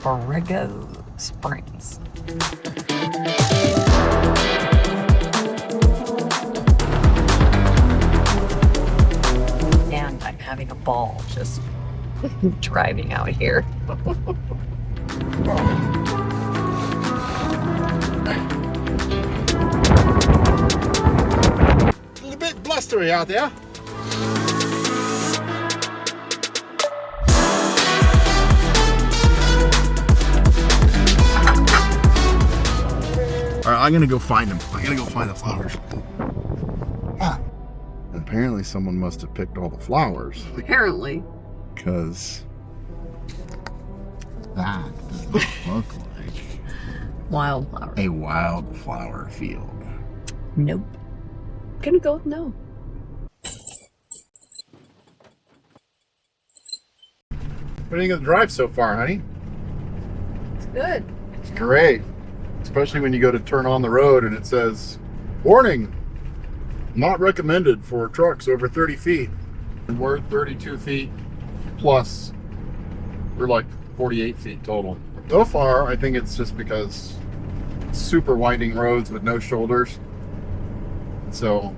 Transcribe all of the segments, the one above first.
Borrego Springs. And I'm having a ball just driving out here. It's a bit blustery out there. All right, I'm gonna go find them. I gotta go find the flowers. Apparently someone must have picked all the flowers. Apparently. Because that doesn't look like Wildflower. a wildflower field. Nope. Gonna go with no. What do you think of the drive so far, honey? It's good. It's great. Especially when you go to turn on the road and it says, warning, not recommended for trucks over 30 feet. And we're 32 feet plus. We're like 48 feet total. So far, I think it's just because super winding roads with no shoulders. So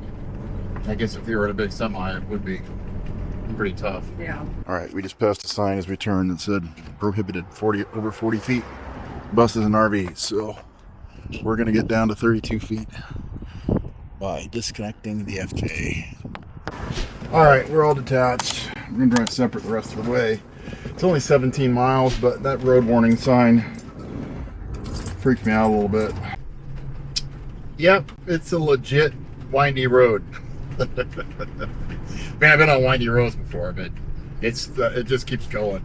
I guess if you were in a big semi, it would be pretty tough. Yeah. All right, we just passed a sign as we turned that said prohibited over 40 feet. Buses and RVs. So we're going to get down to 32 feet by disconnecting the FJ. All right, we're all detached. We're going to drive separate the rest of the way. It's only 17 miles, but that road warning sign freaked me out a little bit. Yep, it's a legit windy road. Man, I've been on windy roads before, but it just keeps going.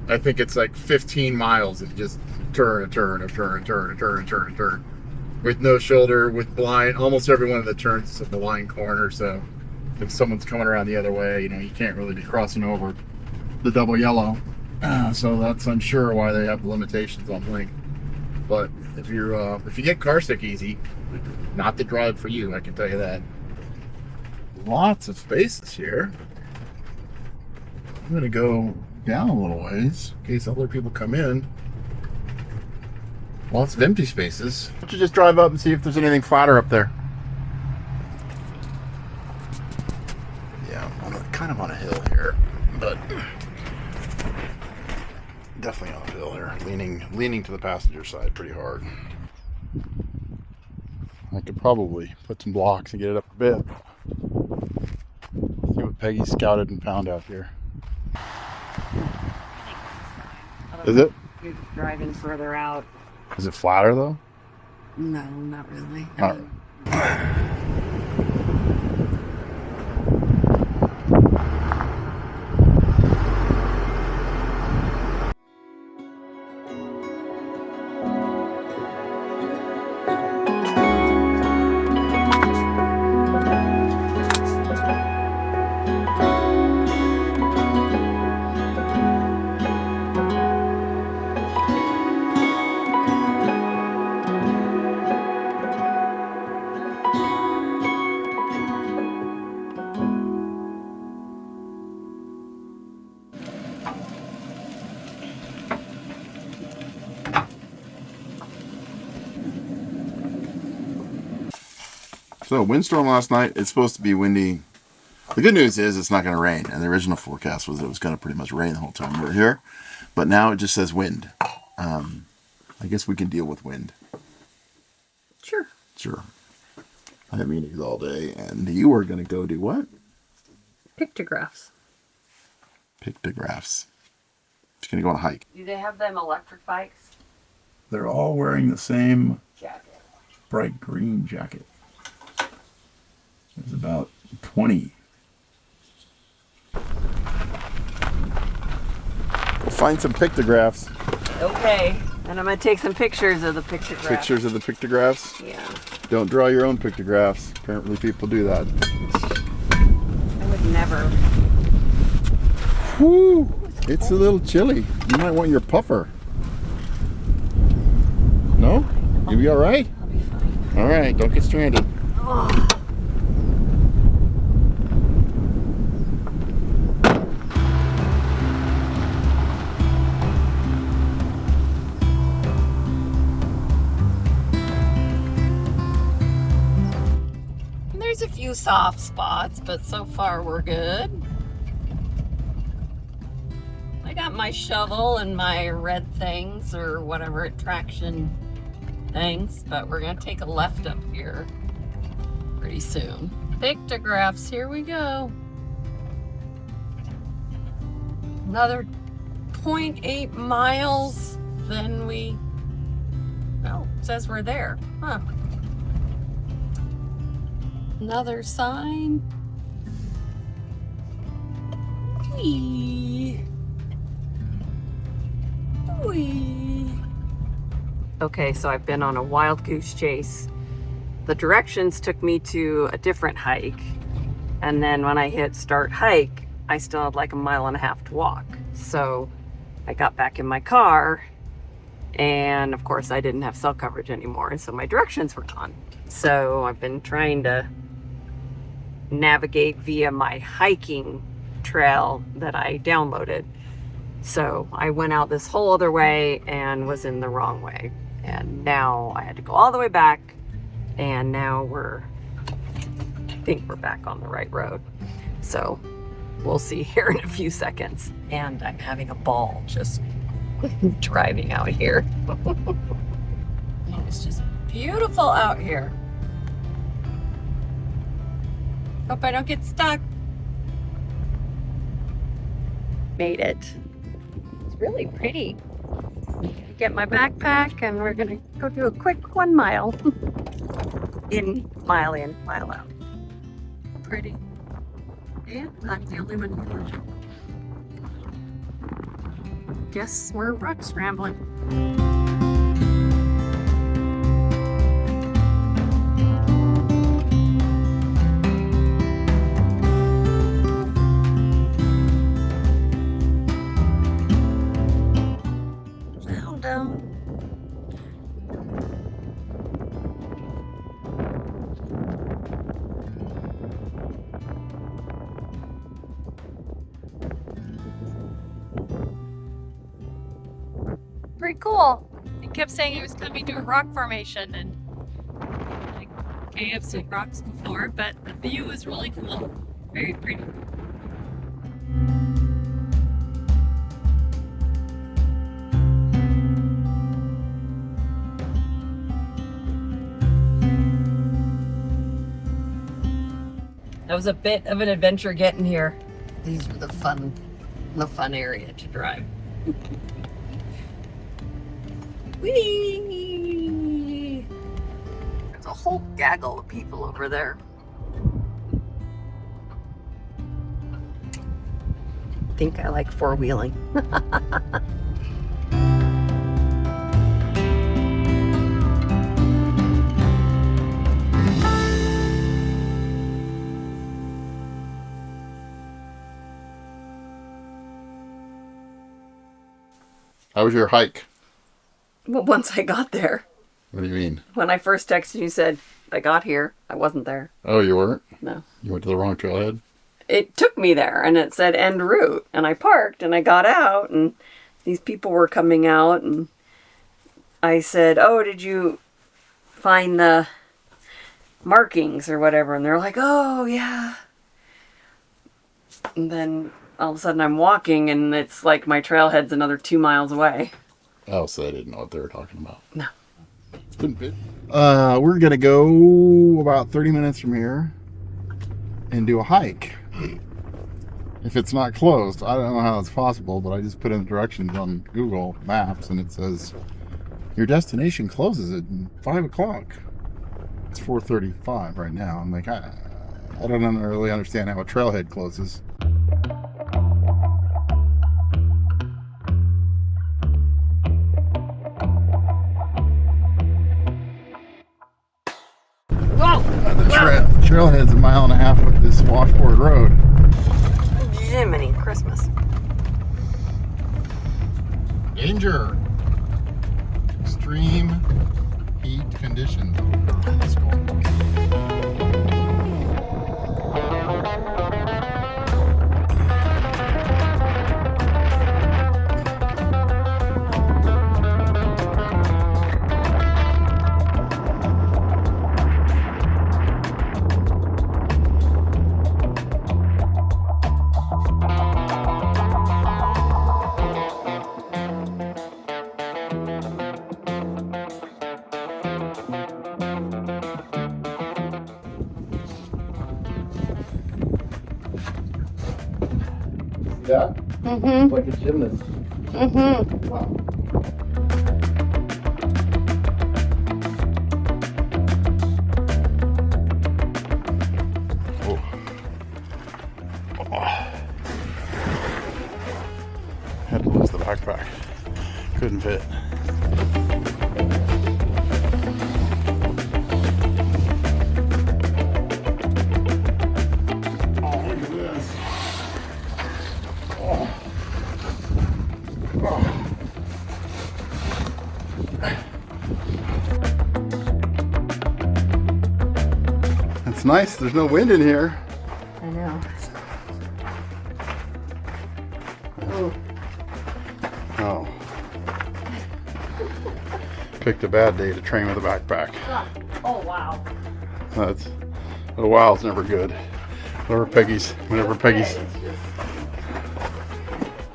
I think it's like 15 miles of just turn and turn and turn and turn and turn and turn and turn. With no shoulder, with blind, almost every one of the turns is a blind corner, so if someone's coming around the other way, you can't really be crossing over the double yellow. So that's unsure why they have the limitations on length. But if you get car sick easy, not the drive for you, I can tell you that. Lots of spaces here. I'm gonna go down a little ways in case other people come in. Lots of empty spaces. Why don't you just drive up and see if there's anything flatter up there? Yeah, I'm kind of on a hill here, but definitely on a hill here, leaning to the passenger side pretty hard. I could probably put some blocks and get it up a bit. See what Peggy scouted and found out here. Is it? You're driving further out. Is it flatter though? No, not really. All right. So, windstorm last night. It's supposed to be windy. The good news is it's not going to rain. And the original forecast was it was going to pretty much rain the whole time we were here. But now it just says wind. I guess we can deal with wind. Sure. Sure. I have meetings all day. And you are going to go do what? Pictographs. Pictographs. Just going to go on a hike. Do they have them electric bikes? They're all wearing the same Jacket. bright green jacket. There's about 20. Go find some pictographs. Okay. And I'm going to take some pictures of the pictographs. Pictures of the pictographs? Yeah. Don't draw your own pictographs. Apparently people do that. I would never. Whoo! It's a little chilly. You might want your puffer. No? You'll be alright? I'll be fine. Alright, don't get stranded. Oh. few soft spots, but so far we're good. I got my shovel and my red things or whatever traction things, but we're gonna take a left up here pretty soon. Pictographs, here we go. Another 0.8 miles, then we, oh, it says we're there, huh? Another sign. Whee. Whee. Okay, so I've been on a wild goose chase. The directions took me to a different hike. And then when I hit start hike, I still had like 1.5 miles to walk. So I got back in my car, and of course I didn't have cell coverage anymore. And so my directions were gone. So I've been trying to navigate via my hiking trail that I downloaded. So I went out this whole other way and was in the wrong way. And now I had to go all the way back, and now I think we're back on the right road. So we'll see here in a few seconds. And I'm having a ball just driving out here. It's just beautiful out here. Hope I don't get stuck. Made it. It's really pretty. Get my backpack, and we're gonna go do a quick 1 mile. Mile in, mile out. Pretty. And I'm the only one here. Guess we're rock scrambling. Down. Pretty cool. He kept saying he was coming to a rock formation, and I have seen rocks before, but the view is really cool. Very pretty. That was a bit of an adventure getting here. These were the fun area to drive. Whee! There's a whole gaggle of people over there. I think I like four-wheeling. How was your hike? Well, once I got there. What do you mean? When I first texted you, said I got here, I wasn't there. Oh, you weren't? No. You went to the wrong trailhead? It took me there, and it said end route, and I parked, and I got out, and these people were coming out, and I said, oh, did you find the markings or whatever? And they're like, oh, yeah. And then all of a sudden I'm walking, and it's like my trailhead's another 2 miles away. Oh, so I didn't know what they were talking about. No. It's been big. We're going to go about 30 minutes from here and do a hike. If it's not closed, I don't know how it's possible, but I just put in the directions on Google Maps, and it says your destination closes at 5 o'clock. It's 4:35 right now. I'm like, I don't really understand how a trailhead closes. The trailhead's 1.5 miles up this washboard road. Jiminy Christmas. Danger. Extreme heat conditions. that? Mm-hmm. Like a gymnast. Mm-hmm. Wow. Had to lose the backpack. Couldn't fit. Oh, look at this. Oh. Oh. It's nice. There's no wind in here. I know. Oh. Picked a bad day to train with a backpack. Oh, wow. That's a wow's never good. Whenever Peggy's.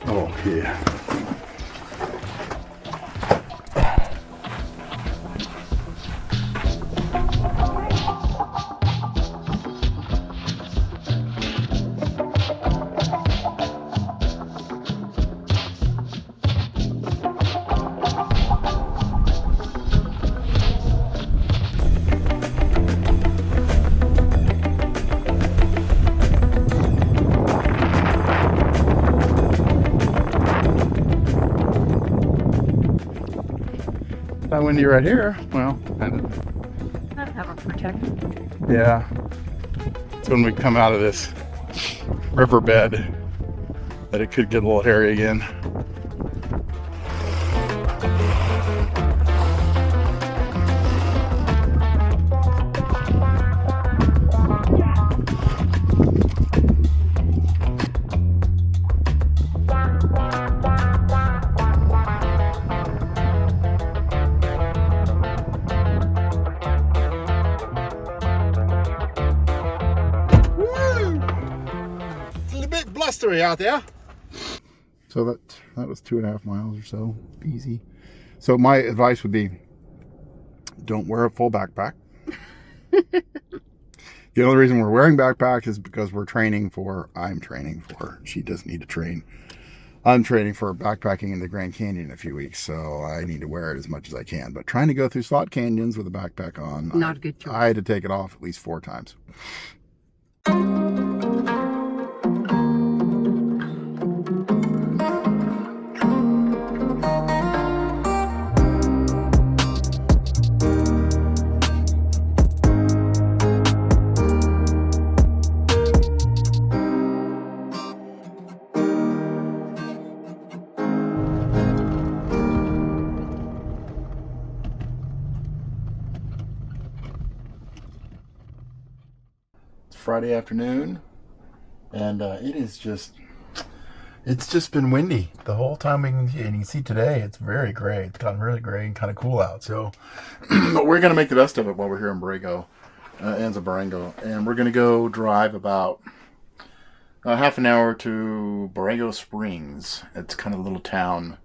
Oh yeah. Not windy right here. Well, kind of. I have a protector. Yeah. It's when we come out of this riverbed that it could get a little hairy again. Blustery out there. So that was 2.5 miles or so. Easy. So my advice would be, don't wear a full backpack. The only reason we're wearing backpacks is because I'm training for, she doesn't need to train. I'm training for backpacking in the Grand Canyon in a few weeks, so I need to wear it as much as I can. But trying to go through slot canyons with a backpack on, not a good choice. I had to take it off at least 4 times. Friday afternoon, and it's just been windy the whole time. And you can see today it's very gray. It's gotten really gray and kind of cool out. So but we're gonna make the best of it while we're here in Borrego, Anza-Borrego, and we're gonna go drive about half an hour to Borrego Springs. It's kind of a little town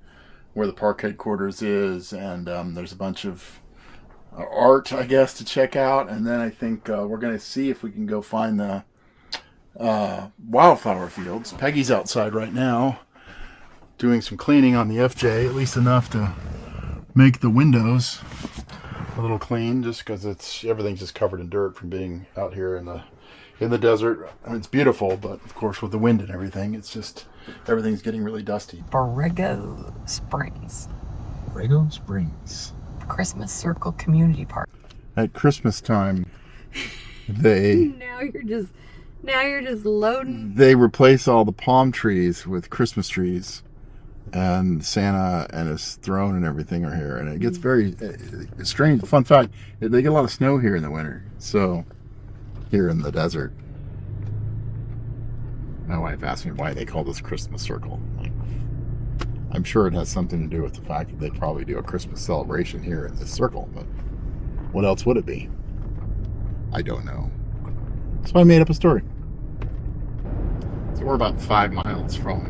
where the park headquarters is, and there's a bunch of art, I guess, to check out. And then I think we're going to see if we can go find the wildflower fields. Peggy's outside right now doing some cleaning on the FJ, at least enough to make the windows a little clean, just because everything's just covered in dirt from being out here in the desert. I mean, it's beautiful, but of course with the wind and everything, it's just everything's getting really dusty. Borrego Springs. Borrego Springs. Christmas Circle Community Park. At Christmas time, now you're just loading. They replace all the palm trees with Christmas trees, and Santa and his throne and everything are here, and it gets very strange. Fun fact: they get a lot of snow here in the winter. So here in the desert, my wife asked me why they call this Christmas Circle. I'm sure it has something to do with the fact that they probably do a Christmas celebration here in this circle, but what else would it be? I don't know. So I made up a story. So we're about 5 miles from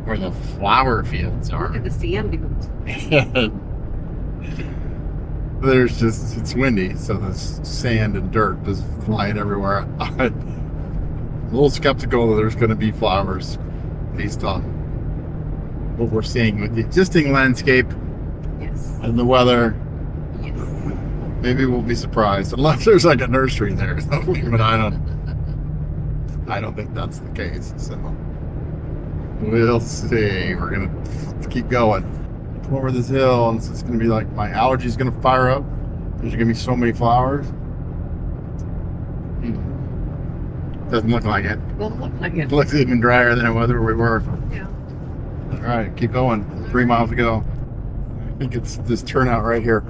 where the flower fields are. Look at the sand dunes. It's windy, so there's sand and dirt just flying everywhere. I'm a little skeptical that there's going to be flowers based on what we're seeing with the existing landscape Yes. and the weather. Yes. Maybe we'll be surprised, unless there's like a nursery there or something. But I don't think that's the case. So we'll see. We're gonna keep going. Come over this hill, and it's gonna be like my allergies gonna fire up. There's gonna be so many flowers. Doesn't look like it. Doesn't look like it. It looks even drier than it was where we were. Yeah. All right, keep going. 3 miles to go. I think it's this turnout right here.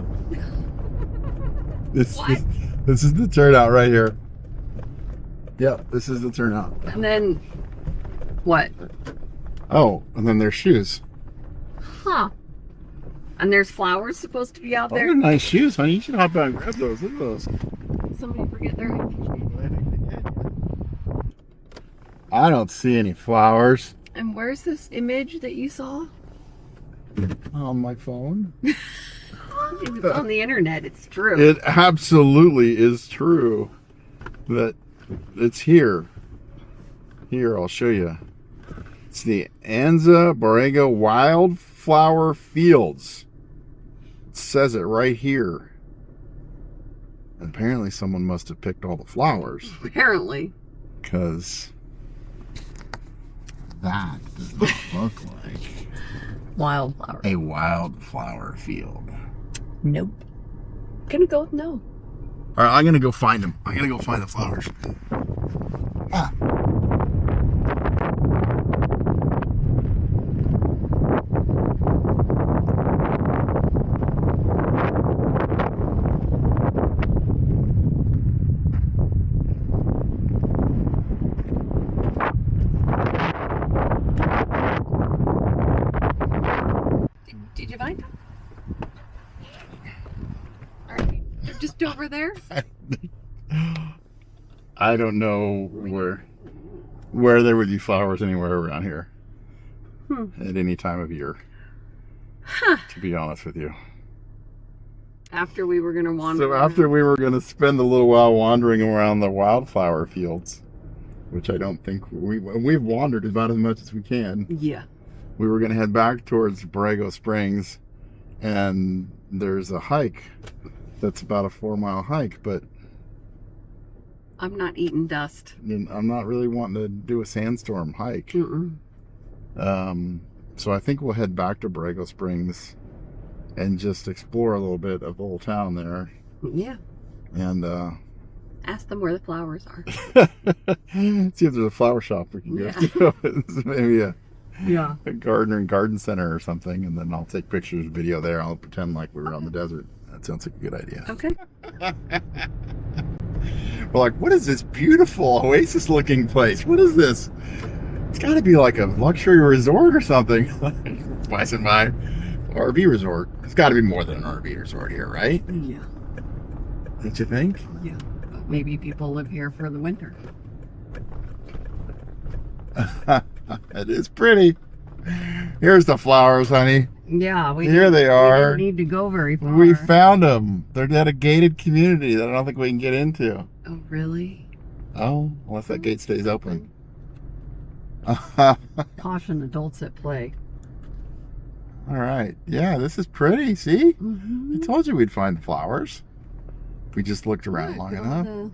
This is the turnout right here. Yep, this is the turnout. And then what? Oh, and then there's shoes. Huh. And there's flowers supposed to be out Oh, there. they're nice shoes, honey. You should hop out and grab those. Look at those. Somebody forget their. I don't see any flowers And where's this image that you saw? on my phone. It's on the internet. It's true. It absolutely is true that it's here. Here, I'll show you. It's the Anza-Borrego Wildflower Fields. It says it right here. And apparently someone must have picked all the flowers, Apparently. because that does not look like Wildflower. a wildflower field. Nope. Gonna go with no. All right, I'm gonna go find them. I'm gonna go find the flowers. Ah. Did you find them? Are they just over there? I don't know where there would be flowers anywhere around here at any time of year. Huh. To be honest with you. After we were gonna wander. So after we were going to spend a little while wandering around the wildflower fields, which I don't think we've wandered about as much as we can. Yeah. We were going to head back towards Borrego Springs, and there's a hike that's about a 4-mile hike, but I'm not eating dust. I'm not really wanting to do a sandstorm hike. So I think we'll head back to Borrego Springs and just explore a little bit of the little town there. Yeah. And Ask them where the flowers are. see if there's a flower shop we can go to. Maybe a gardener and garden center or something, and then I'll take pictures, video there. I'll pretend like we were on the desert. That sounds like a good idea. Okay. We're like, what is this beautiful oasis looking place? What is this? It's got to be like a luxury resort or something. Passing by RV resort. It's got to be more than an RV resort here, right? Yeah. Don't you think? Yeah. But maybe people live here for the winter. It is pretty. Here's the flowers, honey. Yeah. Here they are. We didn't need to go very far. We found them. They're at a gated community that I don't think we can get into. Oh, really? Oh, unless that gate stays open. Caution adults at play. All right. Yeah, this is pretty. See? Mm-hmm. I told you we'd find the flowers. If we just looked around long enough.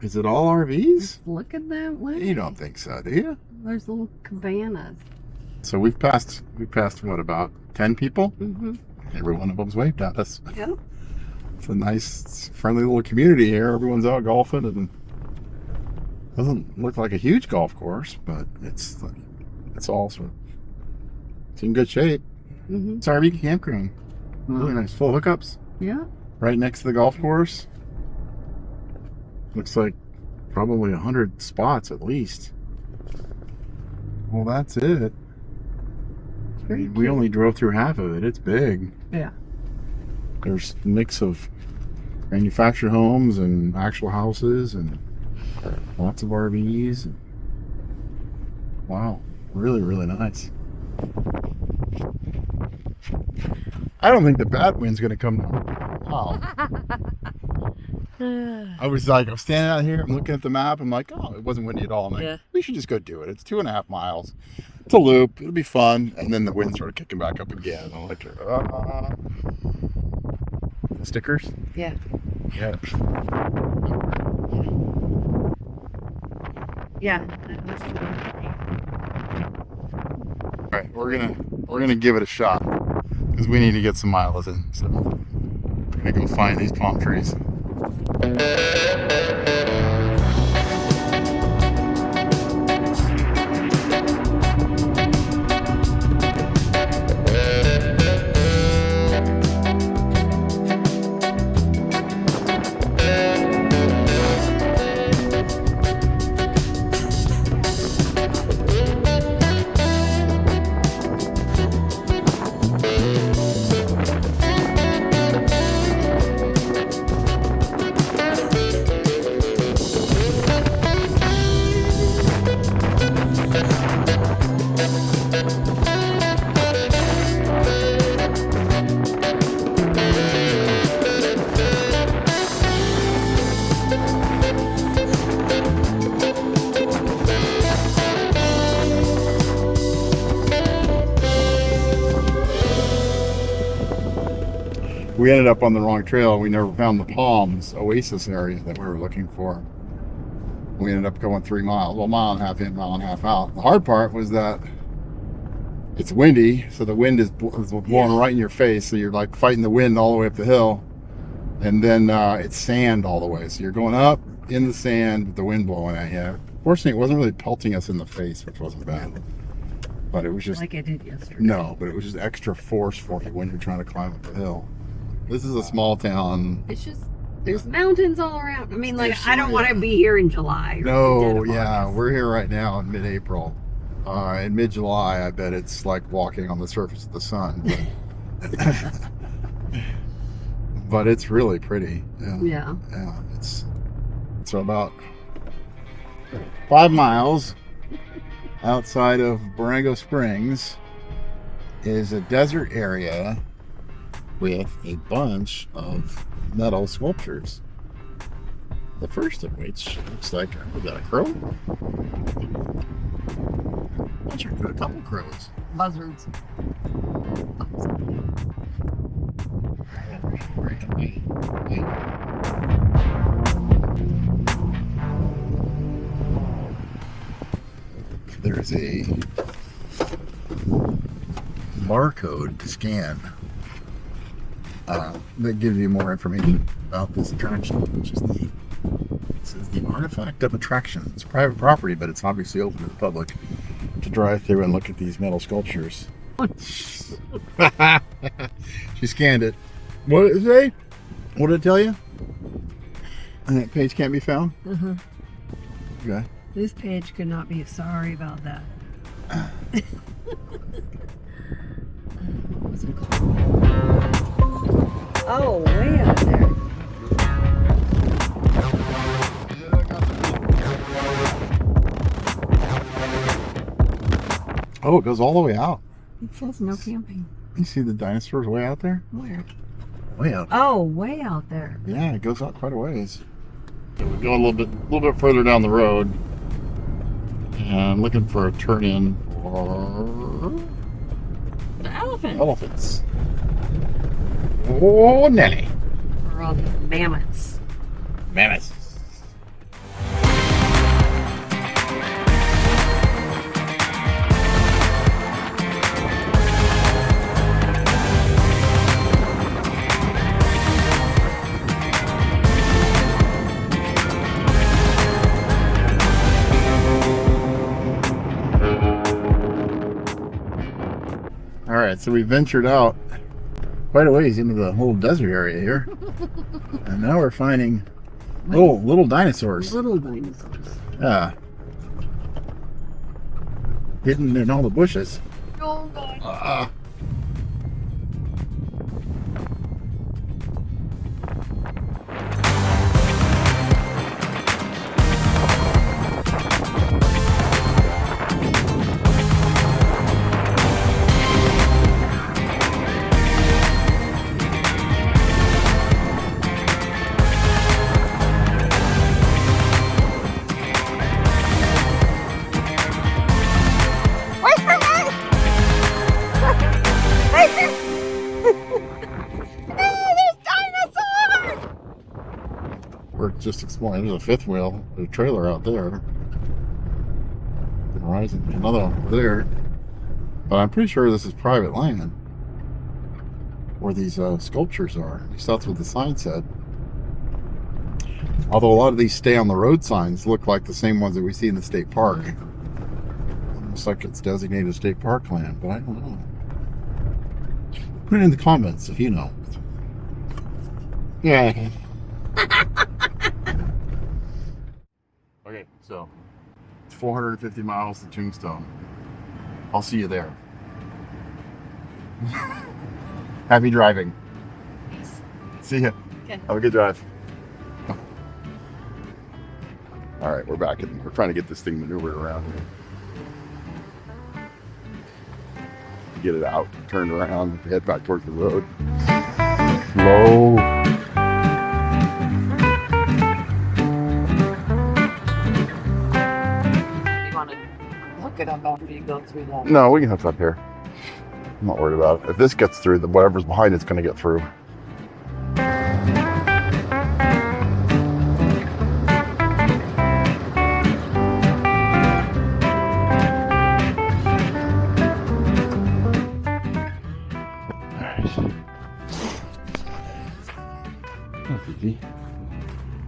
Is it all RVs? Look at that way. You don't think so, do you? There's little cabanas. So we've passed what, about 10 people? Mm-hmm. Every one of them's waved at us. Yeah. It's a nice, friendly little community here. Everyone's out golfing, and doesn't look like a huge golf course, but it's all sort of, it's in good shape. Mm-hmm. It's RV campground. Really nice, full hookups. Yeah. Right next to the golf course. Looks like probably 100 spots at least. Well, that's it. We only drove through half of it. It's big. Yeah. There's a mix of manufactured homes and actual houses and lots of RVs. Wow, really, really nice. I don't think the bad wind's going to come now. Wow. I was standing out here, I'm looking at the map, I'm like, oh, it wasn't windy at all. I'm like, Yeah. we should just go do it. It's 2.5 miles. It's a loop. It'll be fun. And then the wind started kicking back up again. I'm like, stickers? Yeah. Yeah. Yeah. All right, we're gonna give it a shot because we need to get some miles in. So we're gonna go find these palm trees. We ended up on the wrong trail. We never found the palms oasis area that we were looking for. We ended up going 3 miles. Well, mile and a half in, mile and a half out. The hard part was that it's windy, so the wind is blowing right in your face. So you're like fighting the wind all the way up the hill. And then it's sand all the way. So you're going up in the sand with the wind blowing at you. Fortunately, it wasn't really pelting us in the face, which wasn't bad. But it was just... Like I did yesterday. No, but it was just extra force for you when you're trying to climb up the hill. This is a small town. It's just, there's mountains all around. I mean, like, Yes, I don't want to be here in July. No, yeah, we're here right now in mid-April. In mid-July, I bet it's like walking on the surface of the sun. But, but it's really pretty. Yeah. Yeah, it's about 5 miles outside of Borrego Springs is a desert area with a bunch of metal sculptures. The first of which looks like, was that a crow? A couple crows. Buzzards. There's a barcode to scan that gives you more information about this attraction, which is it says the artifact of attraction. It's private property, but it's obviously open to the public to drive through and look at these metal sculptures. She scanned it. What did it say? What did it tell you? And that page can't be found? Uh-huh. Okay. This page could not be sorry about that. What's it called? Oh, way out there. Oh, it goes all the way out. It says no camping. You see the dinosaurs way out there? Where? Way out. Oh, way out there. Yeah, it goes out quite a ways. So we go a little bit further down the road, and I'm looking for a turn in for The elephant. elephants. Oh, Nelly. We're on the mammoths. Mammoths. All right, so we ventured out quite a ways into the whole desert area here. And now we're finding little dinosaurs. Little dinosaurs. Yeah. Hidden in all the bushes. Oh, God. we're just exploring. There's a fifth wheel, a trailer out there. Horizon, another one over there. But I'm pretty sure this is private land where these sculptures are. At least that's what the sign said. Although a lot of these stay on the road signs look like the same ones that we see in the state park. Looks like it's designated state park land, but I don't know. Put it in the comments if you know. Yeah. Okay, so it's 450 miles to Tombstone. I'll see you there. Happy driving. Thanks. See ya. Okay. Have a good drive. All right, we're back and we're trying to get this thing maneuvered around here. Get it out, turn around, head back towards the road. Slow. You want to hook it up after you go through that? No, we can hook it up here. I'm not worried about it. If this gets through, then whatever's behind it's going to get through.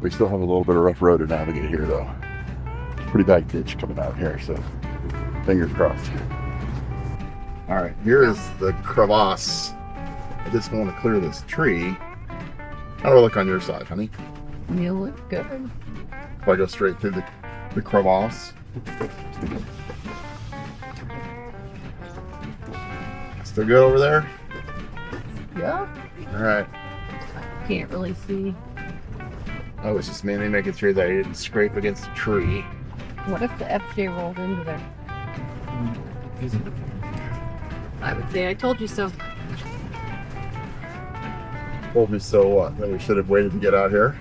We still have a little bit of rough road to navigate here, though. Pretty bad ditch coming out here, so fingers crossed. All right, here's the crevasse. I just want to clear this tree. How do I look on your side, honey? You look good. If I go straight through the crevasse. Still good over there? Yeah. All right. Can't really see. I was just mainly making sure that I didn't scrape against a tree. What if the FJ rolled into there? I would say I told you so. Told me so what? That we should have waited to get out here?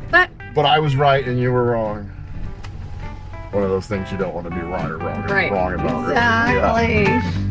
But I was right and you were wrong. One of those things you don't want to be right or wrong, right. wrong about. Exactly. Really. Yeah.